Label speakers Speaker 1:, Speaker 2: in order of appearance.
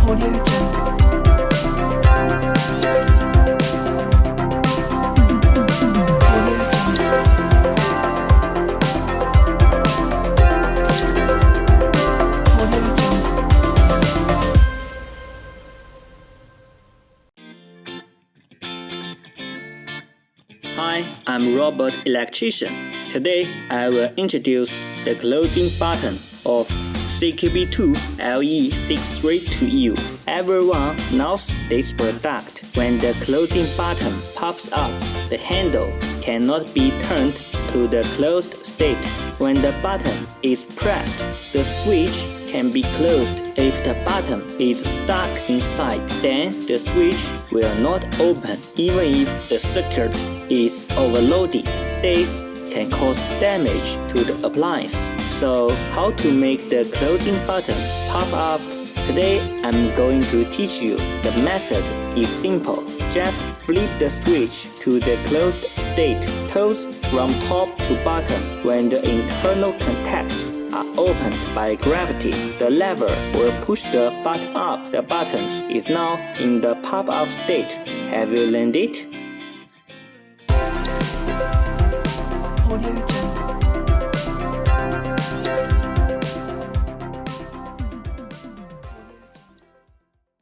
Speaker 1: Hi, I'm Robot Electrician. Today, I will introduce the closing button of CQB2LE 632U. Everyone knows this product. When the closing button pops up, the handle cannot be turned to the closed state. When the button is pressed, the switch can be closed. If the button is stuck inside, then the switch will not open even if the circuit is overloaded. This can cause damage to the appliance. So, how to make the closing button pop up? Today, I'm going to teach you. The method is simple. Just flip the switch to the closed state. Toes from top to bottom. When the internal contacts are opened by gravity, the lever will push the button up. The button is now in the pop-up state. Have you learned it?